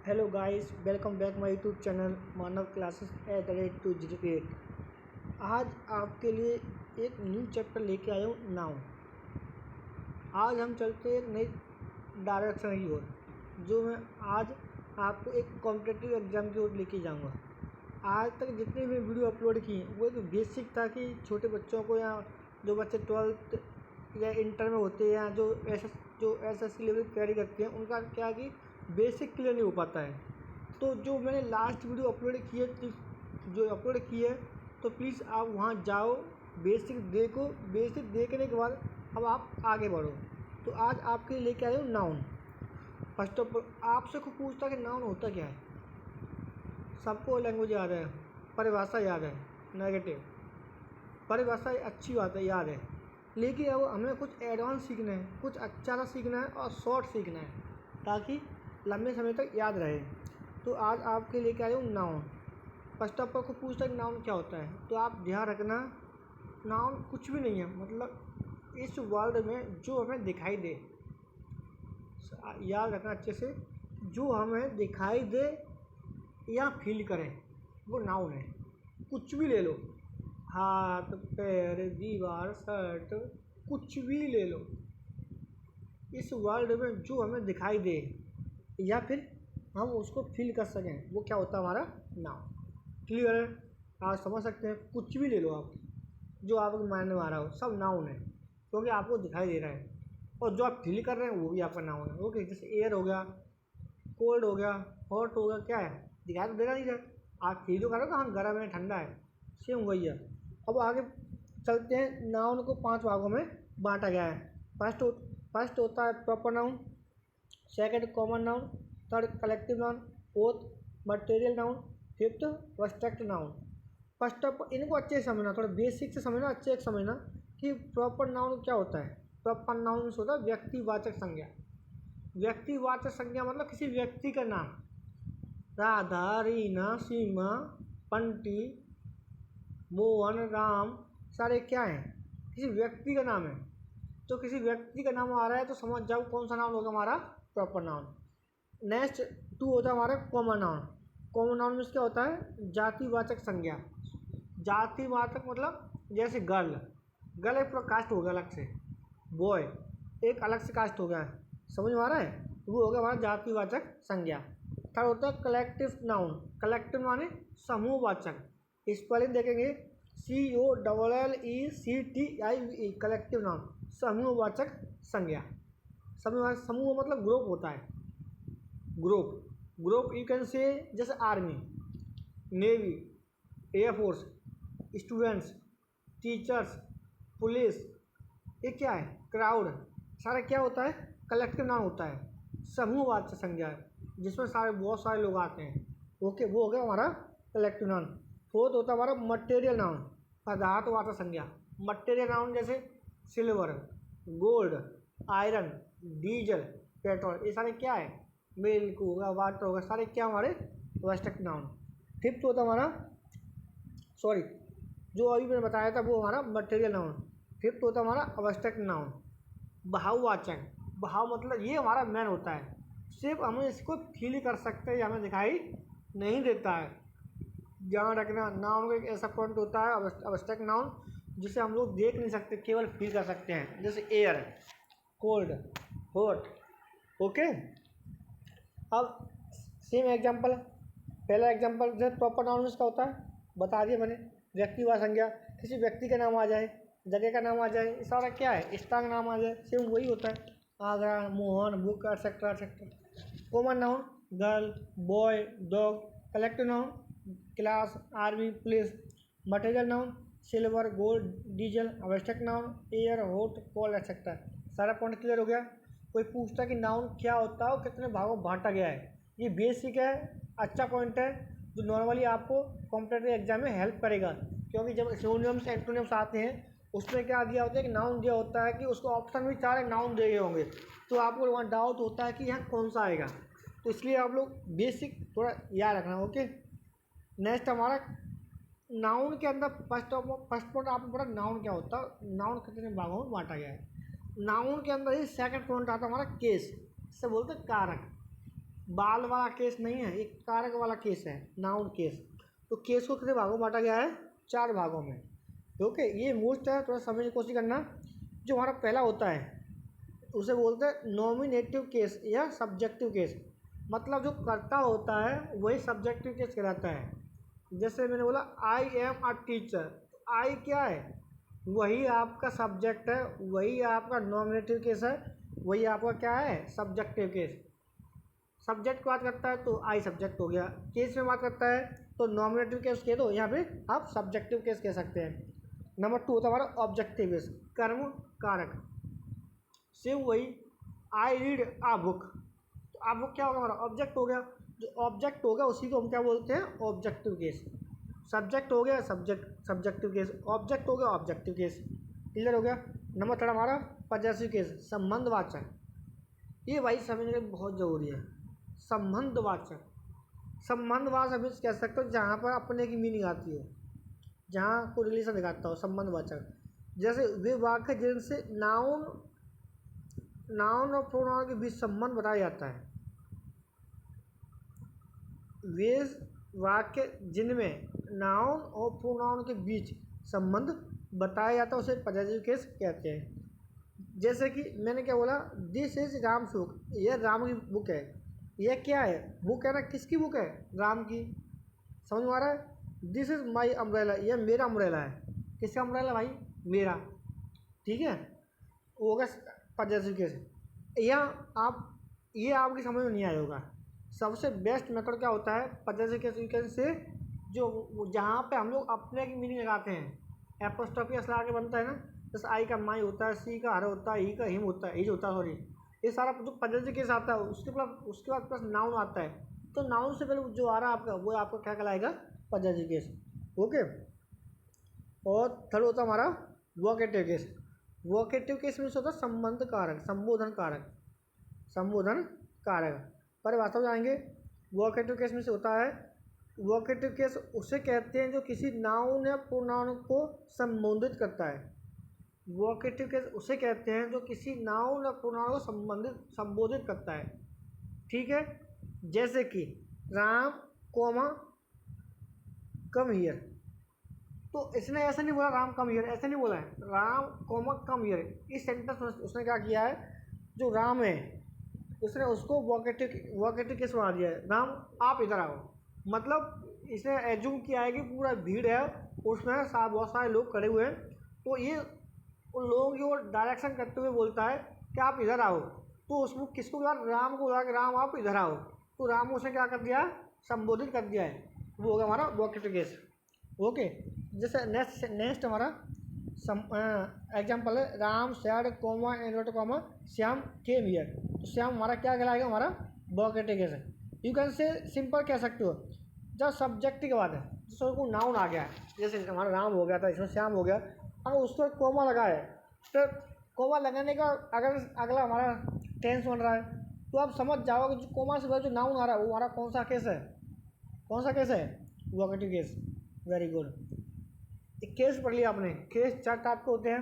Hello guys, welcome back my YouTube channel Manav classes @208। आज आपके लिए एक न्यू चैप्टर लेके आया हूँ नाउन। आज हम चलते हैं एक नई डायरेक्शन की ओर, जो मैं आज आपको एक कॉम्पिटिटिव एग्ज़ाम की ओर लेके जाऊँगा। आज तक जितने भी वीडियो अपलोड किए वो एक बेसिक था कि छोटे बच्चों को या जो बच्चे 12th या इंटर में होते हैं या जो एसएससी लेवल की तैयारी करते हैं उनका क्या कि बेसिक क्लियर नहीं हो पाता है। तो जो मैंने लास्ट वीडियो अपलोड की है तो प्लीज़ आप वहाँ जाओ, बेसिक देखो। बेसिक देखने के बाद अब आप आगे बढ़ो। तो आज आपके लिए लेके आया हूँ नाउन। फर्स्ट ऑफ ऑल आपसे को पूछता कि नाउन होता क्या है। सबको लैंग्वेज याद है, परिभाषा याद है, नेगेटिव परिभाषा अच्छी बात है, याद है, लेकिन अब हमें कुछ एडवांस सीखना है, कुछ अच्छा सा सीखना है और शॉर्ट सीखना है ताकि लंबे समय तक याद रहे। तो आज आपके लेके आया हूँ नाउन। फर्स्ट ऑफ ऑल को पूछता है नाउन क्या होता है, तो आप ध्यान रखना नाउन कुछ भी नहीं है, मतलब इस वर्ल्ड में जो हमें दिखाई दे, याद रखना अच्छे से, जो हमें दिखाई दे या फील करें वो नाउन है। कुछ भी ले लो, हाथ, पैर, दीवार, शर्ट, कुछ भी ले लो, इस वर्ल्ड में जो हमें दिखाई दे या फिर हम उसको फील कर सकें वो क्या होता है, हमारा नाउन। क्लियर है? आप समझ सकते हैं। कुछ भी ले लो आप, जो आपके माइंड में आ रहा हो, सब नाउन है क्योंकि आपको दिखाई दे रहा है, और जो आप फील कर रहे हैं वो भी आपका नाउन है। ओके, जैसे एयर हो गया, कोल्ड हो गया, हॉट हो गया, क्या है, दिखाई तो दे रहा नहीं रहा, आप फील तो कर रहे हो कि हाँ गर्म है, ठंडा है, सेम वही है। अब आगे चलते हैं। नाउन को 5 भागों में बांटा गया है। फर्स्ट होता है proper noun, second common noun, third collective noun, fourth material noun, fifth abstract noun. First of इनको अच्छे से समझना, थोड़ा बेसिक से समझना, अच्छे से समझना कि प्रॉपर नाउन क्या होता है। प्रॉपर नाउन होता है व्यक्तिवाचक संज्ञा। व्यक्तिवाचक संज्ञा मतलब किसी व्यक्ति का नाम। राधा, रीना, सीमा, बंटी, मोहन, राम, सारे क्या हैं, किसी व्यक्ति का नाम है। तो किसी व्यक्ति का नाम आ रहा है तो समझ जाओ कौन सा नाउन होगा, हमारा प्रॉपर नाउन। नेक्स्ट 2 होता है हमारा कॉमन नाउन। कॉमन नाउन में क्या होता है, जातिवाचक संज्ञा। जातिवाचक मतलब जैसे गर्ल, गर्ल एक पूरा कास्ट हो गया अलग से, बॉय एक अलग से कास्ट हो गया, समझ में आ रहा है, वो हो गया हमारा जातिवाचक संज्ञा। थर्ड होता है कलेक्टिव नाउन। कलेक्टिव माने समूहवाचक। स्पेलिंग देखेंगे COLLECTIVE, कलेक्टिव नाउन, समूहवाचक संज्ञा। समूह मतलब ग्रुप होता है, ग्रुप यू कैन से, जैसे army, navy, air force, students, teachers, police, ये क्या है, क्राउड, सारा क्या होता है, कलेक्टिव नाउन होता है, समूहवाचक संज्ञा है, जिसमें बहुत सारे लोग आते हैं। ओके, वो हो गया हमारा कलेक्टिव नाउन। फोर्थ होता है हमारा मटेरियल नाउन, पदार्थवाचक संज्ञा। मटेरियल नाउन जैसे silver, gold, iron, diesel, petrol, ये सारे क्या है, मिल्क होगा, वाटर होगा, सारे क्या हमारे एब्स्ट्रैक्ट नाउन। फिफ्थ होता हमारा, सॉरी, जो अभी मैंने बताया था वो हमारा मटेरियल नाउन। फिफ्थ होता हमारा एब्स्ट्रैक्ट नाउन, भाववाचक। भाव मतलब ये हमारा मेन होता है, सिर्फ हम इसको फील कर सकते हैं, हमें दिखाई नहीं देता है। ध्यान रखना, नाउन का एक ऐसा पॉइंट होता है एब्स्ट्रैक्ट नाउन जिसे हम लोग देख नहीं सकते, केवल फील कर सकते हैं, जैसे एयर, कोल्ड, हॉट। ओके, अब सेम एग्जांपल, पहला एग्जांपल जैसे प्रॉपर नाउन इसका होता है, बता दिया मैंने, व्यक्तिवाचक संज्ञा, किसी व्यक्ति का नाम आ जाए, जगह का नाम आ जाए, इस सारा क्या है, स्थान नाम आ जाए, सेम वही होता है, Agra, Mohan, book, etcetera etcetera. Common noun girl, boy, dog. Collective noun class, army, police. Material noun silver, gold, diesel. Abstract noun air, hot, cold etcetera. सारा पॉइंट क्लियर हो गया। कोई पूछता है कि नाउन क्या होता है और कितने भागों में बांटा गया है, ये बेसिक है, अच्छा पॉइंट है जो नॉर्मली आपको कॉम्पिटिटिव एग्जाम में हेल्प करेगा, क्योंकि जब सिनोनिम्स एंटोनिम्स आते हैं उसमें क्या दिया होता है कि नाउन दिया होता है कि उसको ऑप्शन भी 4 नाउन दिए गए होंगे, तो आपको वहाँ डाउट होता है कि यहाँ कौन सा आएगा, तो इसलिए आप लोग बेसिक थोड़ा याद रखना। ओके, नेक्स्ट हमारा नाउन के अंदर फर्स्ट पॉइंट आपने पढ़ा नाउन क्या होता है, नाउन कितने भागों में बांटा गया है। नाउन के अंदर ही सेकंड पॉइंट आता है हमारा केस, इससे बोलते हैं कारक। बाल वाला केस नहीं है, एक कारक वाला केस है, नाउन केस। तो केस को कितने भागों में बांटा गया है? 4 भागों में। ओके, ये मोस्ट है, थोड़ा समझने की कोशिश करना। जो हमारा पहला होता है उसे बोलते हैं नॉमिनेटिव केस या सब्जेक्टिव केस। मतलब जो कर्ता होता है वही सब्जेक्टिव केस कहलाता है। जैसे मैंने बोला आई एम अ टीचर, आई क्या है? वही आपका सब्जेक्ट है, वही आपका नॉमिनेटिव केस है, वही आपका क्या है? Subjective case. सब्जेक्ट की बात करता है तो आई सब्जेक्ट हो गया, केस में बात करता है तो नॉमिनेटिव केस कह दो, यहाँ पे आप सब्जेक्टिव केस कह सकते हैं। नंबर 2 होता है हमारा ऑब्जेक्टिव केस, कर्म कारक। सेम वही आई रीड आ बुक, तो आ बुक क्या होगा? हमारा ऑब्जेक्ट हो गया। जो ऑब्जेक्ट हो गया उसी को हम क्या बोलते हैं? Objective case. सब्जेक्ट हो गया सब्जेक्टिव केस, ऑब्जेक्ट हो गया ऑब्जेक्टिव केस। क्लियर हो गया। नंबर 3 हमारा पॉजेसिव केस, संबंधवाचक। ये भाई समझने बहुत ज़रूरी है। संबंधवाचक, संबंधवाचक अभी कह सकते हो जहाँ पर अपने की मीनिंग आती हो, जहाँ को रिलेशन दिखाता हो, संबंधवाचक। जैसे वे वाक्य जिनसे नाउन और प्रोनाउन के बीच संबंध बताया जाता है। वे वाक्य जिनमें नाउन और प्रोनाउन के बीच संबंध बताया जाता है उसे पॉजेसिव केस कहते हैं। जैसे कि मैंने क्या बोला, दिस इज राम बुक, यह राम की बुक है। यह क्या है? बुक है ना, किसकी बुक है? राम की। समझ में आ रहा है? दिस इज माई अम्ब्रेला, यह मेरा अम्ब्रेला है। किसका अम्ब्रेला भाई? मेरा। ठीक है, वो होगा पॉजेसिव केस। यहाँ आप ये आपकी समझ में नहीं आया होगा। सबसे बेस्ट मेथड क्या होता है पॉजेसिव केस से? जो जहाँ पे हम लोग अपने की मीनिंग लगाते हैं, एपोस्ट्रोफी एस लगा के बनता है ना, जैसे आई का माई होता है, सी का हर होता है, ई का हिम होता है, हिज होता है, सॉरी। ये सारा जो पॉजेसिव केस आता है उसके बाद प्लस नाउन आता है। तो नाउन से पहले जो आ रहा है आपका वो आपका क्या कहलाएगा? Possessive case. ओके। और थर्ड होता है हमारा वोकेटिव केस। वोकेटिव केस में होता है संबंध कारक, संबोधन कारक, संबोधन कारक। परिभाषा में जाएंगे। वोकेटिव केस में से होता है, वोकेटिव केस उसे कहते हैं जो किसी नाउन या प्रोनाउन को संबोधित करता है। वोकेटिव केस उसे कहते हैं जो किसी नाउन या प्रोनाउन को संबोधित करता है। ठीक है, जैसे कि राम कोमा कम हियर। तो इसने ऐसा नहीं बोला राम कम हियर, ऐसा नहीं बोला है, राम कोमा कम हियर। इस सेंटेंस में उसने क्या किया है, जो राम है उसने उसको वोकेटिव केस बना दिया है, राम आप इधर आओ। मतलब इसने एज्यूम किया है कि पूरा भीड़ है, उसमें बहुत सारे लोग खड़े हुए हैं, तो ये उन लोगों की ओर डायरेक्शन करते हुए बोलता है कि आप इधर आओ। तो उसमें किसको बोला? राम को बोला कि राम आप इधर आओ। तो राम उसने क्या कर दिया? संबोधित कर दिया है। वो हो गया हमारा वोकेटिव केस। ओके। जैसे नेक्स्ट हमारा एग्जाम्पल है, Ram said comma inverted comma Shyam came here. तो श्याम हमारा क्या कहलाएगा? हमारा वोकेटिव केस है। यू कैन से सिंपल कह सकते हो जब सब्जेक्ट की बात है, जिसमें कोई नाउन आ गया, जैसे हमारा राम हो गया था, इसमें श्याम हो गया, अगर उस पर कोमा लगा है तो कोमा लगाने का अगर अगला हमारा टेंस बन रहा है तो आप समझ जाओगे जो कोमा से जो नाउन आ रहा है वो हमारा कौन सा केस है? कौन सा केस है? Vocative case. Very good. एक केस पढ़ लिया आपने। केस 4 टाइप के होते हैं,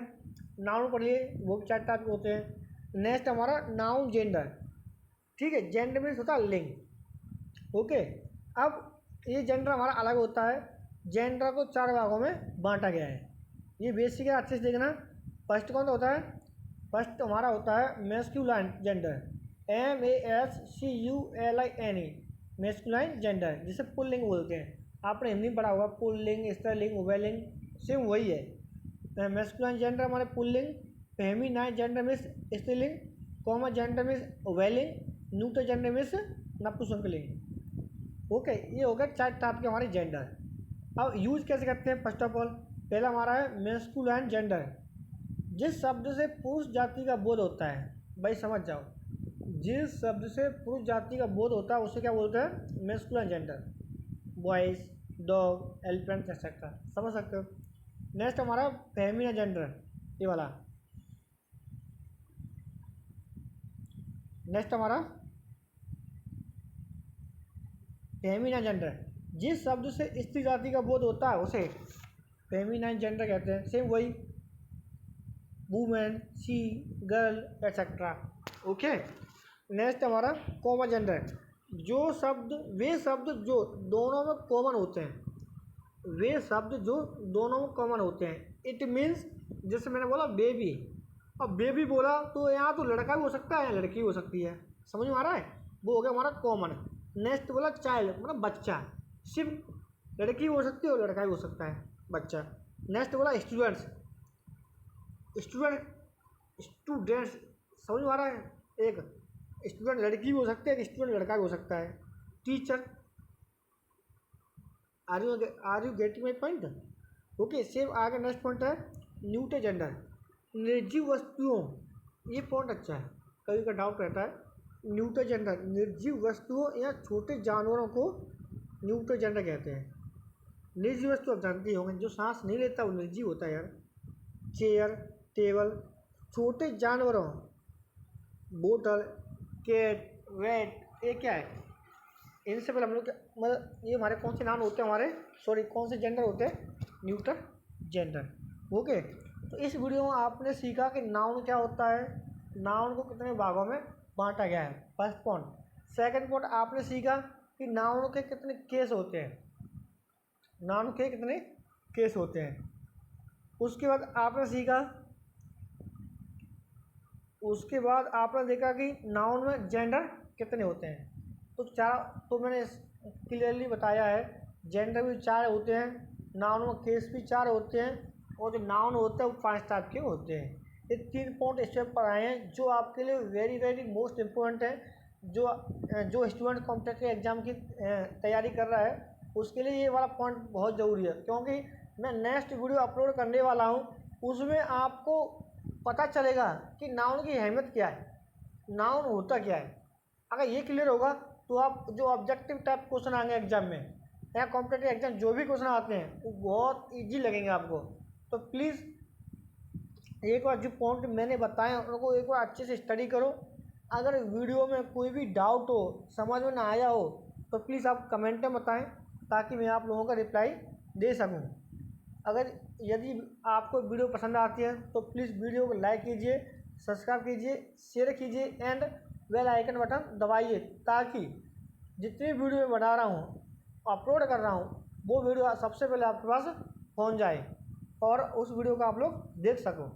नाउन पढ़ लिए वो भी 4 टाइप के होते हैं। नेक्स्ट हमारा नाउन जेंडर। ठीक है, जेंडर मीन्स होता है लिंग। ओके। अब ये जेंडर हमारा अलग होता है। जेंडर को 4 भागों में बांटा गया है। ये बेसिक है, अच्छे से देखना। फर्स्ट कौन सा होता है? फर्स्ट हमारा होता है masculine gender, MASCULINE, masculine gender, जिसे पुल्लिंग बोलते हैं। आपने हिंदी में पढ़ा होगा, पुल्लिंग, स्त्रीलिंग, उभयलिंग, सेम वही है। मैस्कुलाइन जेंडर हमारे पुल्लिंग, फेमिनाइन जेंडर मीन्स स्त्रीलिंग, कॉमन जेंडर मीन्स उभयलिंग, न्यूट्रल जेंडर मीन्स नपुंसकलिंग। ओके, ये हो गया 4 टाइप के हमारे जेंडर। अब यूज कैसे करते हैं? फर्स्ट ऑफ ऑल पहला हमारा है मैस्कुलाइन जेंडर। जिस शब्द से पुरुष जाति का बोध होता है, भाई समझ जाओ, जिस शब्द से पुरुष जाति का बोध होता है उसे क्या बोलते हैं? Masculine gender. Boys, dog, elephant etcetera, समझ सकते हो। नेक्स्ट हमारा फेमिनिन जेंडर, ये वाला। नेक्स्ट हमारा फेमिनिन जेंडर, जिस शब्द से स्त्री जाति का बोध होता है उसे फेमिनिन जेंडर कहते हैं। सेम वही, women, she, girl etcetera. Okay. Next हमारा कॉमन जेंडर, वे शब्द जो दोनों में कॉमन होते हैं, वे शब्द जो दोनों में कॉमन होते हैं। इट मीन्स जैसे मैंने बोला बेबी, अब बेबी बोला तो यहाँ तो लड़का भी हो सकता है, लड़की हो सकती है, समझ में आ रहा है, वो हो गया हमारा कॉमन। नेक्स्ट बोला चाइल्ड, मतलब बच्चा, सिर्फ लड़की हो सकती है और लड़का भी हो सकता है, बच्चा। नेक्स्ट बोला स्टूडेंट्स, स्टूडेंट्स समझ में आ रहा है, एक स्टूडेंट लड़की भी हो सकती है, एक स्टूडेंट लड़का भी हो सकता है। Teacher, are you getting my point? Okay, सेव आगे नेक्स्ट पॉइंट है न्यूट्रल जेंडर, निर्जीव वस्तुओं, ये पॉइंट अच्छा है, कभी का डाउट रहता है। न्यूट्रल जेंडर, निर्जीव वस्तुओं या छोटे जानवरों को न्यूट्रल जेंडर कहते हैं। निर्जीव वस्तु आप जानते ही होंगे, जो सांस नहीं लेता वो निर्जीव होता है यार। चेयर, टेबल, छोटे जानवरों, बोतल, कैट, रैट, ये क्या है? इनसे पहले हम लोग मतलब ये हमारे कौन से नाम होते हैं, कौन से जेंडर होते हैं? Neutral gender. ओके, तो इस वीडियो में आपने सीखा कि नाउन क्या होता है, नाउन को कितने भागों में बांटा गया है, फर्स्ट पॉइंट। सेकंड पॉइंट आपने सीखा कि नाउन के कितने केस होते हैं, नाउन के कितने केस होते हैं। उसके बाद आपने देखा कि नाउन में जेंडर कितने होते हैं। तो मैंने क्लियरली बताया है, जेंडर भी 4 होते हैं, नाउन में केस भी 4 होते हैं, और जो नाउन होते हैं वो 5 टाइप के होते हैं। ये 3 पॉइंट स्टेप पर आए हैं जो आपके लिए वेरी वेरी मोस्ट इम्पोर्टेंट है। जो स्टूडेंट कॉम्पिटिटिव एग्जाम की तैयारी कर रहा है उसके लिए ये वाला पॉइंट बहुत ज़रूरी है, क्योंकि मैं नेक्स्ट वीडियो अपलोड करने वाला हूँ, उसमें आपको पता चलेगा कि नाउन की अहमियत क्या है, नाउन होता क्या है। अगर ये क्लियर होगा तो आप जो ऑब्जेक्टिव टाइप क्वेश्चन आएंगे एग्जाम में या कॉम्पिटिटिव एग्जाम जो भी क्वेश्चन आते हैं वो बहुत ईजी लगेंगे आपको। तो प्लीज़ एक बार जो पॉइंट मैंने बताए उनको एक बार अच्छे से स्टडी करो। अगर वीडियो में कोई भी डाउट हो, समझ में ना आया हो, तो प्लीज़ आप कमेंट में बताएं ताकि मैं आप लोगों का रिप्लाई दे सकूं। यदि आपको वीडियो पसंद आती है तो प्लीज़ वीडियो को लाइक कीजिए, सब्सक्राइब कीजिए, शेयर कीजिए एंड बेल आइकन बटन दबाइए, ताकि जितनी वीडियो मैं बना रहा हूँ, अपलोड कर रहा हूँ, वो वीडियो सबसे पहले आपके पास पहुँच जाए और उस वीडियो को आप लोग देख सको।